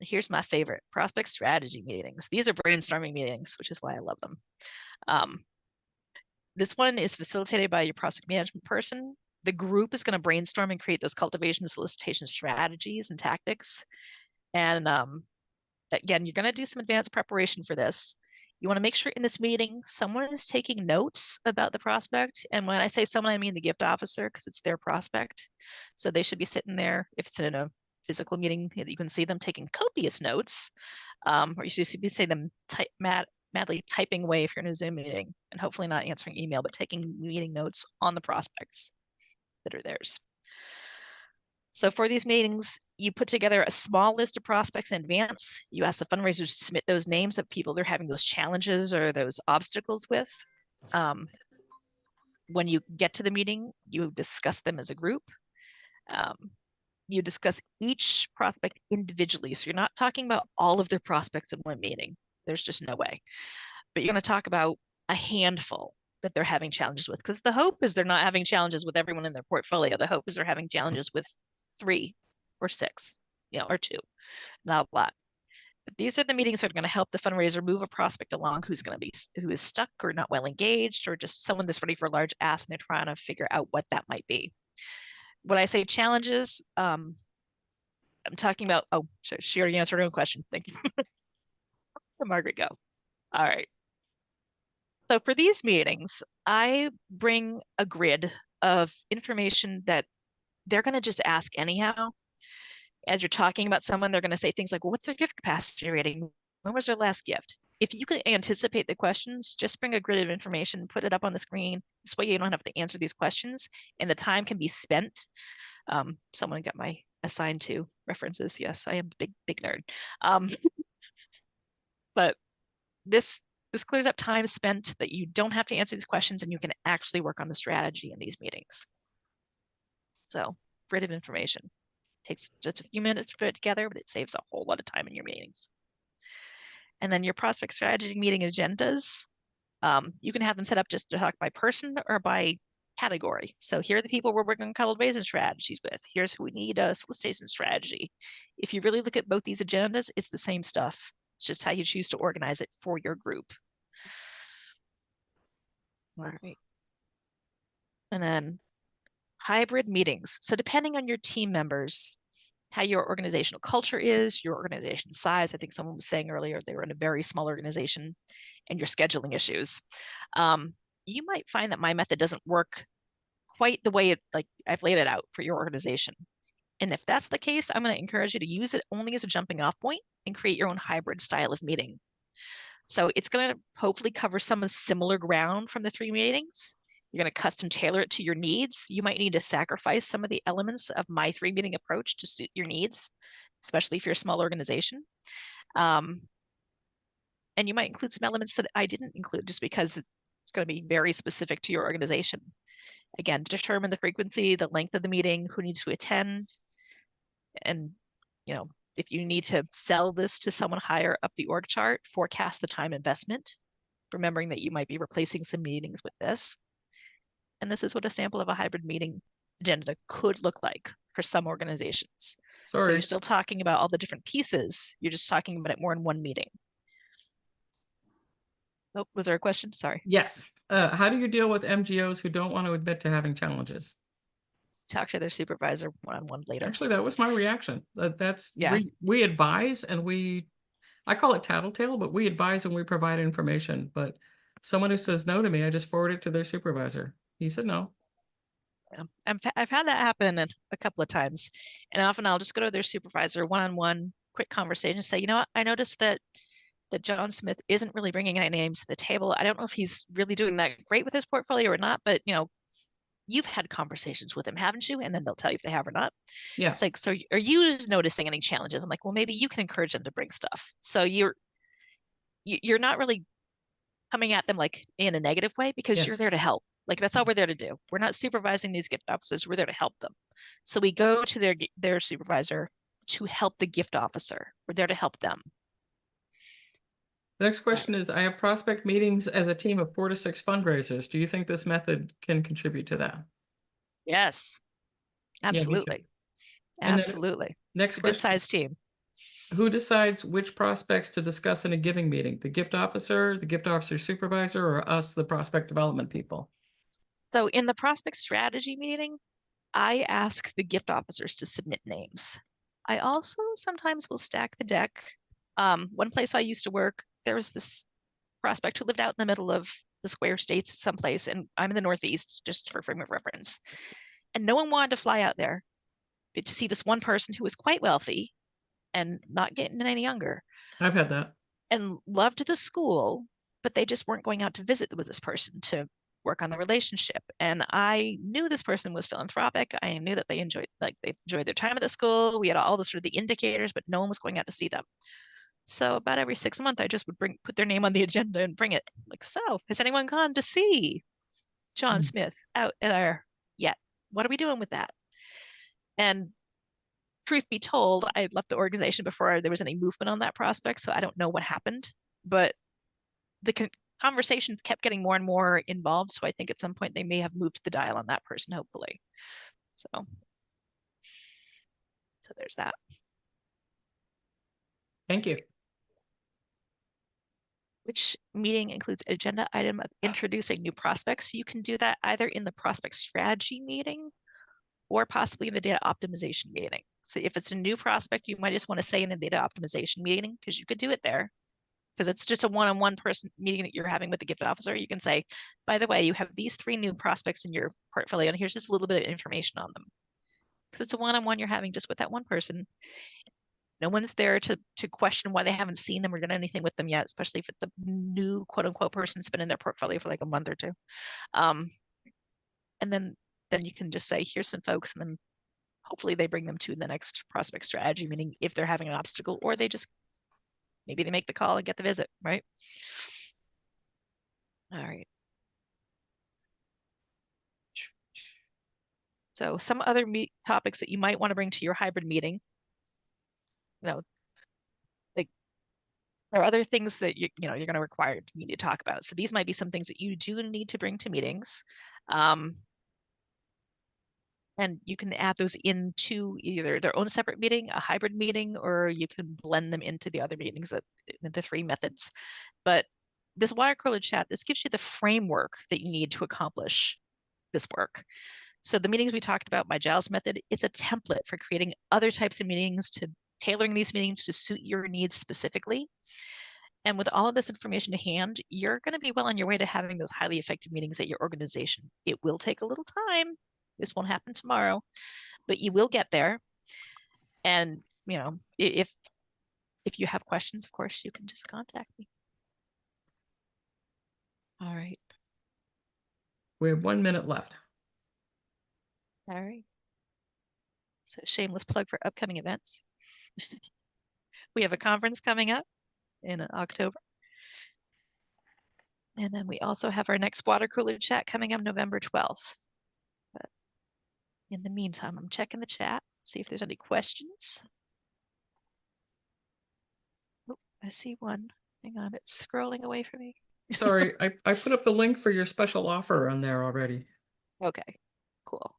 Here's my favorite, prospect strategy meetings. These are brainstorming meetings, which is why I love them. This one is facilitated by your prospect management person. The group is going to brainstorm and create those cultivation solicitation strategies and tactics. And again, you're going to do some advanced preparation for this. You want to make sure in this meeting, someone is taking notes about the prospect. And when I say someone, I mean the gift officer, because it's their prospect. So they should be sitting there, if it's in a physical meeting, you can see them taking copious notes, or you should see them madly typing away if you're in a Zoom meeting, and hopefully not answering email, but taking meeting notes on the prospects that are theirs. So for these meetings, you put together a small list of prospects in advance. You ask the fundraisers to submit those names of people they're having those challenges or those obstacles with. When you get to the meeting, you discuss them as a group. You discuss each prospect individually. So you're not talking about all of their prospects in one meeting. There's just no way. But you're going to talk about a handful that they're having challenges with, because the hope is they're not having challenges with everyone in their portfolio. The hope is they're having challenges with 3 or 6, or 2, not a lot. But these are the meetings that are going to help the fundraiser move a prospect along who is stuck or not well engaged, or just someone that's ready for a large ask and they're trying to figure out what that might be. When I say challenges, I'm talking about, she already answered her own question. Thank you. Margaret, go. All right. So for these meetings, I bring a grid of information that they're going to just ask anyhow. as you're talking about someone, they're going to say things like, well, what's their gift capacity rating? When was their last gift? If you can anticipate the questions, just bring a grid of information, put it up on the screen. This way you don't have to answer these questions and the time can be spent. Someone got my assigned to references. Yes, I am a big nerd. But this cleared up time spent that you don't have to answer these questions and you can actually work on the strategy in these meetings. So grid of information. Takes just a few minutes to put it together, but it saves a whole lot of time in your meetings. And then your prospect strategy meeting agendas, you can have them set up just to talk by person or by category. So here are the people we're working on fundraising strategies with. Here's who we need a solicitation strategy. If you really look at both these agendas, it's the same stuff. It's just how you choose to organize it for your group. All right. And then hybrid meetings. So depending on your team members, how your organizational culture is, your organization size. I think someone was saying earlier they were in a very small organization and your scheduling issues. You might find that my method doesn't work quite the way like I've laid it out for your organization. And if that's the case, I'm going to encourage you to use it only as a jumping off point and create your own hybrid style of meeting. So it's going to hopefully cover some of the similar ground from the 3 meetings. You're going to custom tailor it to your needs. You might need to sacrifice some of the elements of my 3 meeting approach to suit your needs, especially if you're a small organization. And you might include some elements that I didn't include just because it's going to be very specific to your organization. Again, determine the frequency, the length of the meeting, who needs to attend, and if you need to sell this to someone higher up the org chart, forecast the time investment, remembering that you might be replacing some meetings with this. And this is what a sample of a hybrid meeting agenda could look like for some organizations. So you're still talking about all the different pieces. You're just talking about it more in one meeting. Oh, was there a question? Sorry. Yes. How do you deal with MGOs who don't want to admit to having challenges? Talk to their supervisor one-on-one later. Actually, that was my reaction. That's yeah. We advise and I call it tattletale, but we advise and we provide information. But someone who says no to me, I just forward it to their supervisor. He said no. Yeah. I've had that happen a couple of times, and often I'll just go to their supervisor one-on-one, quick conversation, say, you know what, I noticed that John Smith isn't really bringing any names to the table. I don't know if he's really doing that great with his portfolio or not, but you've had conversations with him, haven't you? And then they'll tell you if they have or not. Yeah. It's like, so are you noticing any challenges? I'm like, well, maybe you can encourage them to bring stuff. So you're not really coming at them like in a negative way because you're there to help. Like that's all we're there to do. We're not supervising these gift officers. We're there to help them. So we go to their supervisor to help the gift officer. We're there to help them. The next question is, I have prospect meetings as a team of 4 to 6 fundraisers. Do you think this method can contribute to that? Yes, absolutely. Yeah, absolutely. Next question. Good sized team. Who decides which prospects to discuss in a giving meeting? The gift officer supervisor, or us, the prospect development people? So in the prospect strategy meeting, I ask the gift officers to submit names. I also sometimes will stack the deck. One place I used to work, there was this prospect who lived out in the middle of the square states someplace, and I'm in the Northeast, just for frame of reference. And no one wanted to fly out there but to see this one person who was quite wealthy and not getting any younger. I've had that. And loved the school, but they just weren't going out to visit with this person to work on the relationship. And I knew this person was philanthropic. I knew that they enjoyed their time at the school. We had all the sort of the indicators, but no one was going out to see them. So about every 6 months, I just would put their name on the agenda and bring it. Like, so has anyone gone to see John Smith out there yet? What are we doing with that? And truth be told, I left the organization before there was any movement on that prospect, so I don't know what happened. But the conversation kept getting more and more involved, so I think at some point they may have moved the dial on that person, hopefully. So there's that. Thank you. Which meeting includes agenda item of introducing new prospects? You can do that either in the prospect strategy meeting or possibly in the data optimization meeting. So if it's a new prospect, you might just want to say in the data optimization meeting, because you could do it there, because it's just a one-on-one person meeting that you're having with the gift officer. You can say, by the way, you have these 3 new prospects in your portfolio, and here's just a little bit of information on them. because it's a one-on-one you're having just with that one person. No one's there to question why they haven't seen them or done anything with them yet, especially if the new quote unquote person's been in their portfolio for like a month or two. And then you can just say, here's some folks, and then hopefully they bring them to the next prospect strategy meeting if they're having an obstacle, or they just maybe they make the call and get the visit, right? All right. So some other topics that you might want to bring to your hybrid meeting, like there are other things that you're going to require me to talk about. So these might be some things that you do need to bring to meetings. And you can add those into either their own separate meeting, a hybrid meeting, or you can blend them into the other meetings, the 3 methods. But this water cooler chat, this gives you the framework that you need to accomplish this work. So the meetings we talked about by Giles Method, it's a template for creating other types of meetings, to tailoring these meetings to suit your needs specifically. And with all of this information to hand, you're going to be well on your way to having those highly effective meetings at your organization. It will take a little time. This won't happen tomorrow, but you will get there. And, if you have questions, of course, you can just contact me. All right. We have 1 minute left. All right. So shameless plug for upcoming events. We have a conference coming up in October. And then we also have our next water cooler chat coming up November 12th. But in the meantime, I'm checking the chat, see if there's any questions. Oh, I see one. Hang on, it's scrolling away from me. Sorry, I put up the link for your special offer on there already. Okay, cool.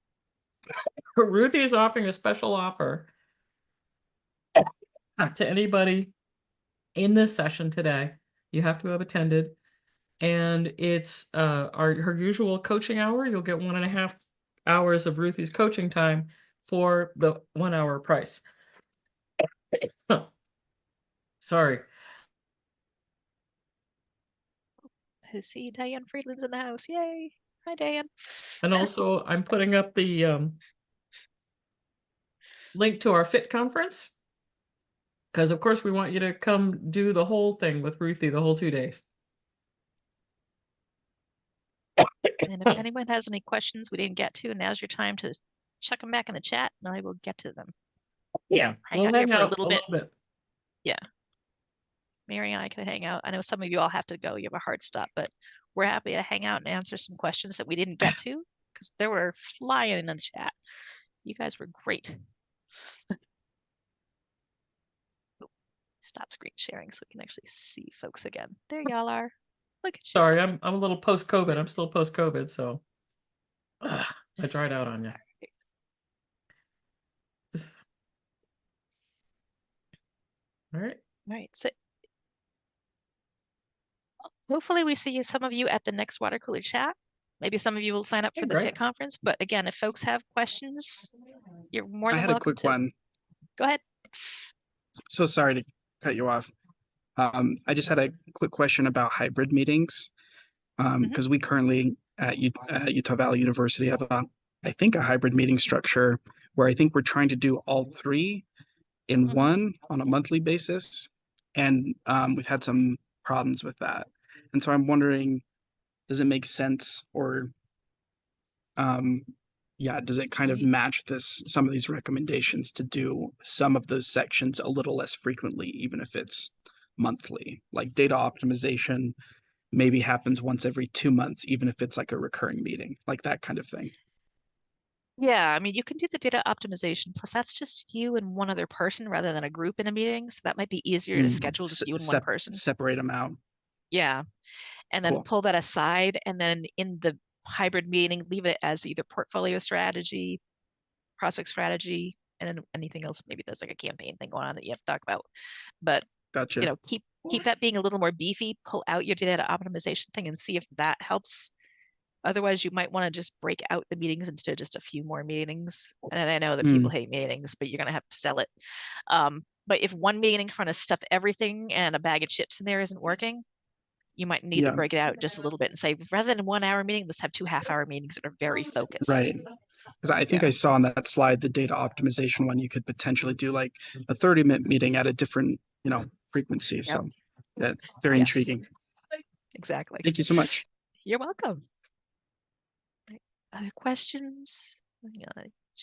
Ruthie is offering a special offer to anybody in this session today. You have to have attended. And it's her usual coaching hour. You'll get 1.5 hours of Ruthie's coaching time for the 1 hour price. Sorry. I see Diane Friedland's in the house. Yay. Hi, Diane. And also, I'm putting up the link to our FIT conference, because of course we want you to come do the whole thing with Ruthie, the whole 2 days. And if anyone has any questions we didn't get to, now's your time to chuck them back in the chat and I will get to them. Yeah, Hang we'll out here hang for a out little a bit. little bit. Yeah. Mary and I can hang out. I know some of you all have to go. You have a hard stop, but we're happy to hang out and answer some questions that we didn't get to, because there were flying in the chat. You guys were great. Stop screen sharing so we can actually see folks again. There y'all are. Look at you. Sorry, I'm a little post-COVID. I'm still post-COVID, so I dried out on you. All right. All right. So hopefully we see some of you at the next water cooler chat. Maybe some of you will sign up for the FIT conference. But again, if folks have questions, you're more than welcome to. I had a quick one. Go ahead. So sorry to cut you off. I just had a quick question about hybrid meetings. Because we currently at Utah Valley University have I think a hybrid meeting structure where I think we're trying to do all 3 in one on a monthly basis. And we've had some problems with that. And so I'm wondering, does it make sense, or does it kind of match some of these recommendations to do some of those sections a little less frequently, even if it's monthly? Like data optimization maybe happens once every 2 months, even if it's like a recurring meeting, like that kind of thing. Yeah, I mean, you can do the data optimization, plus that's just you and one other person rather than a group in a meeting. So that might be easier to schedule just you and one person. Separate them out. Yeah. And then pull that aside. And then in the hybrid meeting, leave it as either portfolio strategy, prospect strategy, and then anything else. Maybe there's like a campaign thing going on that you have to talk about. But Gotcha. Keep that being a little more beefy, pull out your data optimization thing and see if that helps. Otherwise, you might want to just break out the meetings into just a few more meetings. And I know that people hate meetings, but you're going to have to sell it. But if one meeting trying to stuff everything and a bag of chips in there isn't working, you might need to break it out just a little bit and say, rather than a 1 hour meeting, let's have 2 half-hour meetings that are very focused. Right. Because I think I saw on that slide, the data optimization one, you could potentially do like a 30-minute meeting at a different, frequency. Yep. So that very Yes. intriguing. Exactly. Thank you so much. You're welcome. Other questions?